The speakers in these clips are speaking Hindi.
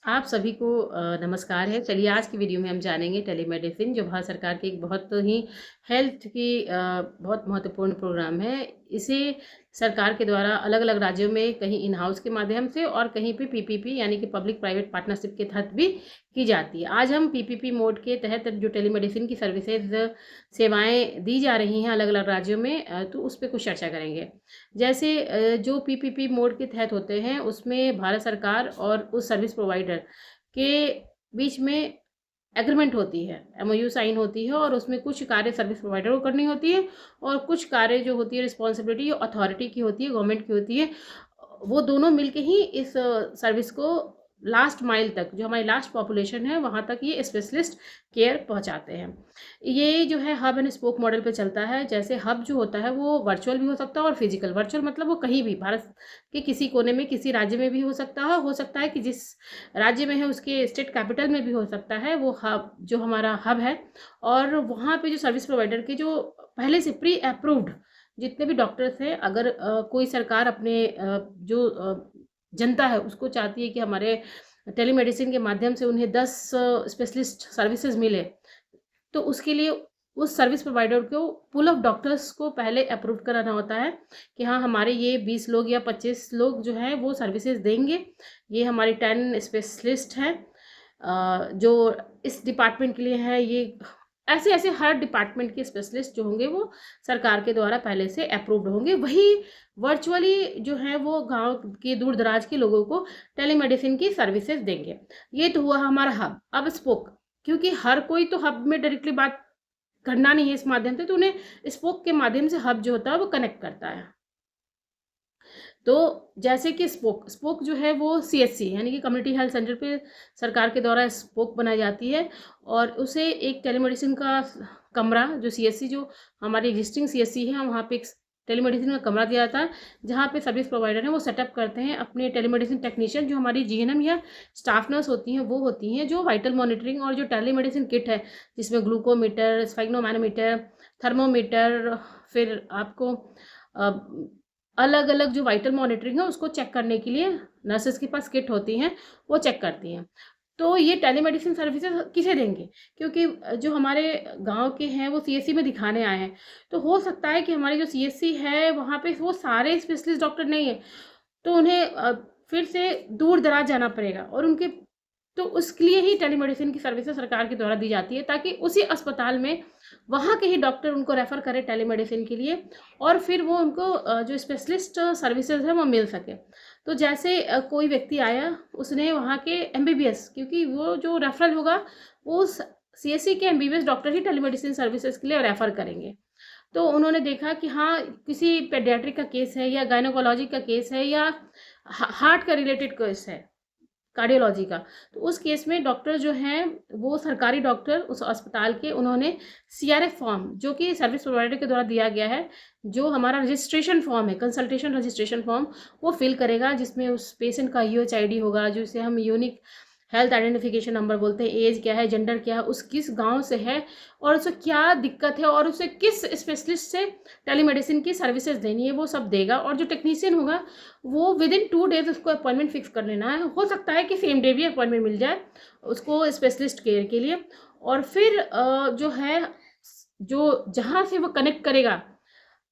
आप सभी को नमस्कार है। चलिए आज की वीडियो में हम जानेंगे टेलीमेडिसिन, जो भारत सरकार की एक बहुत ही हेल्थ की बहुत महत्वपूर्ण प्रोग्राम है। इसे सरकार के द्वारा अलग अलग राज्यों में कहीं इन हाउस के माध्यम से और कहीं पे पीपीपी यानी कि पब्लिक प्राइवेट पार्टनरशिप के तहत भी की जाती है। आज हम पीपीपी मोड के तहत जो टेलीमेडिसिन की सर्विसेज सेवाएं दी जा रही हैं अलग अलग राज्यों में, तो उस पर कुछ चर्चा करेंगे। जैसे जो पीपीपी मोड के तहत होते हैं उसमें भारत सरकार और उस सर्विस प्रोवाइडर के बीच में एग्रीमेंट होती है, एमओयू साइन होती है और उसमें कुछ कार्य सर्विस प्रोवाइडर को करनी होती है और कुछ कार्य जो होती है रिस्पॉन्सिबिलिटी अथॉरिटी की होती है, गवर्नमेंट की होती है। वो दोनों मिलके ही इस सर्विस को लास्ट माइल तक, जो हमारी लास्ट पॉपुलेशन है वहाँ तक ये स्पेशलिस्ट केयर पहुँचाते हैं। ये जो है हब एंड स्पोक मॉडल पे चलता है। जैसे हब जो होता है वो वर्चुअल भी हो सकता है और फिजिकल। वर्चुअल मतलब वो कहीं भी भारत के किसी कोने में किसी राज्य में भी हो सकता है कि जिस राज्य में है उसके स्टेट कैपिटल में भी हो सकता है। वो हब जो हमारा हब है और वहाँ पे जो सर्विस प्रोवाइडर के जो पहले से प्री अप्रूव्ड जितने भी डॉक्टर्स हैं, अगर कोई सरकार अपने जो जनता है उसको चाहती है कि हमारे टेलीमेडिसिन के माध्यम से उन्हें 10 स्पेशलिस्ट सर्विसेज मिले, तो उसके लिए उस सर्विस प्रोवाइडर को पूल ऑफ डॉक्टर्स को पहले अप्रूव कराना होता है कि हाँ, हमारे ये 20 लोग या 25 लोग जो हैं वो सर्विसेज देंगे। ये हमारी 10 स्पेशलिस्ट हैं जो इस डिपार्टमेंट के लिए है। ये ऐसे ऐसे हर डिपार्टमेंट के स्पेशलिस्ट जो होंगे वो सरकार के द्वारा पहले से अप्रूव्ड होंगे। वही वर्चुअली जो है वो गांव के दूर दराज के लोगों को टेलीमेडिसिन की सर्विसेज देंगे। ये तो हुआ हमारा हब। अब स्पोक, क्योंकि हर कोई तो हब में डायरेक्टली बात करना नहीं है इस माध्यम से, तो उन्हें स्पोक के माध्यम से हब जो होता है वो कनेक्ट करता है। तो जैसे कि स्पोक जो है वो सीएचसी यानी कि कम्युनिटी हेल्थ सेंटर पे सरकार के द्वारा स्पोक बनाई जाती है और उसे एक टेलीमेडिसिन का कमरा, जो सीएचसी जो हमारी एग्जिस्टिंग सीएचसी है वहाँ पे एक टेलीमेडिसिन का कमरा दिया जाता है जहाँ पे सर्विस प्रोवाइडर हैं वो सेटअप करते हैं अपने टेलीमेडिसिन टेक्नीशियन, जो हमारी जीएनएम या स्टाफ नर्स होती हैं वो होती हैं, जो वाइटल मॉनिटरिंग और जो टेलीमेडिसिन किट है जिसमें ग्लूकोमीटर, स्फेग्नोमैनोमीटर, थर्मोमीटर, फिर आपको अलग अलग जो वाइटल मॉनिटरिंग है उसको चेक करने के लिए नर्सेस के पास किट होती हैं, वो चेक करती हैं। तो ये टेलीमेडिसिन सर्विसेज किसे देंगे? क्योंकि जो हमारे गांव के हैं वो सीएससी में दिखाने आए हैं, तो हो सकता है कि हमारी जो सीएससी है वहाँ पे वो सारे स्पेशलिस्ट डॉक्टर नहीं है, तो उन्हें फिर से दूर दराज जाना पड़ेगा और उनके, तो उसके लिए ही टेलीमेडिसिन की सर्विसेज सरकार के द्वारा दी जाती है ताकि उसी अस्पताल में वहाँ के ही डॉक्टर उनको रेफ़र करें टेलीमेडिसिन के लिए और फिर वो उनको जो स्पेशलिस्ट सर्विसेज है वो मिल सके। तो जैसे कोई व्यक्ति आया, उसने वहाँ के एमबीबीएस, क्योंकि वो जो रेफरल होगा वो सीएससी के एमबीबीएस डॉक्टर ही टेलीमेडिसिन सर्विसेज के लिए रेफ़र करेंगे। तो उन्होंने देखा कि हाँ, किसी पेडियाट्रिक का केस है या गायनोकोलॉजी का केस है या हार्ट का रिलेटेड केस है, कार्डियोलॉजी का, तो उस केस में डॉक्टर जो हैं वो सरकारी डॉक्टर उस अस्पताल के, उन्होंने सीआरएफ फॉर्म जो कि सर्विस प्रोवाइडर के द्वारा दिया गया है, जो हमारा रजिस्ट्रेशन फॉर्म है, कंसल्टेशन रजिस्ट्रेशन फॉर्म, वो फिल करेगा जिसमें उस पेशेंट का यूएचआईडी होगा, जिसे हम यूनिक हेल्थ आइडेंटिफिकेशन नंबर बोलते हैं, एज क्या है, जेंडर क्या है, उस किस गांव से है और उसे क्या दिक्कत है और उसे किस स्पेशलिस्ट से टेलीमेडिसिन की सर्विसेज देनी है, वो सब देगा। और जो टेक्नीशियन होगा वो विद इन 2 डेज उसको अपॉइंटमेंट फिक्स कर लेना है। हो सकता है कि सेम डे भी अपॉइंटमेंट मिल जाए उसको स्पेशलिस्ट केयर के लिए। और फिर जो है, जो जहाँ से वो कनेक्ट करेगा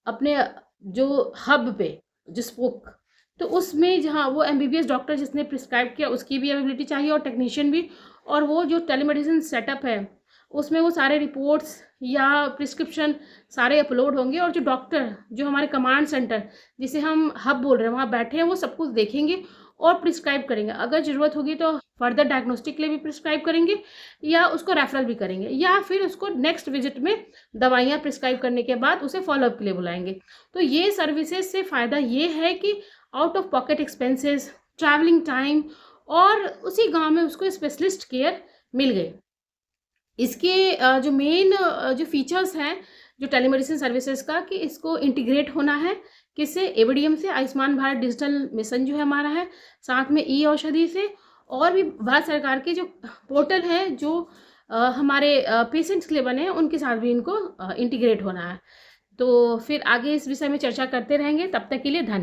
अपने जो हब पे, जो स्पोक, तो उसमें जहाँ वो एमबीबीएस डॉक्टर जिसने प्रिस्क्राइब किया उसकी भी अवेलेबिलिटी चाहिए और टेक्नीशियन भी। और वो जो टेलीमेडिसिन सेटअप है उसमें वो सारे रिपोर्ट्स या प्रिस्क्रिप्शन सारे अपलोड होंगे और जो डॉक्टर, जो हमारे कमांड सेंटर जिसे हम हब बोल रहे हैं, वहाँ बैठे हैं, वो सब कुछ देखेंगे और प्रिस्क्राइब करेंगे। अगर ज़रूरत होगी तो फर्दर डायग्नोस्टिक के लिए भी प्रिस्क्राइब करेंगे या उसको रेफरल भी करेंगे या फिर उसको नेक्स्ट विजिट में दवाइयाँ प्रिस्क्राइब करने के बाद उसे फॉलोअप के लिए बुलाएंगे। तो ये सर्विसेज से फ़ायदा ये है कि out of pocket expenses, travelling time और उसी गांव में उसको स्पेशलिस्ट केयर मिल गई। इसके जो मेन जो फीचर्स हैं जो टेलीमेडिसिन सर्विसेज का, कि इसको इंटीग्रेट होना है किससे, एवीडीएम से, आयुष्मान भारत डिजिटल मिशन जो है हमारा है, साथ में ई औषधि से, और भी भारत सरकार के जो पोर्टल है जो हमारे पेशेंट्स के लिए बने हैं उनके साथ भी इनको इंटीग्रेट होना है। तो फिर आगे इस विषय में चर्चा करते रहेंगे। तब तक के लिए धन्यवाद।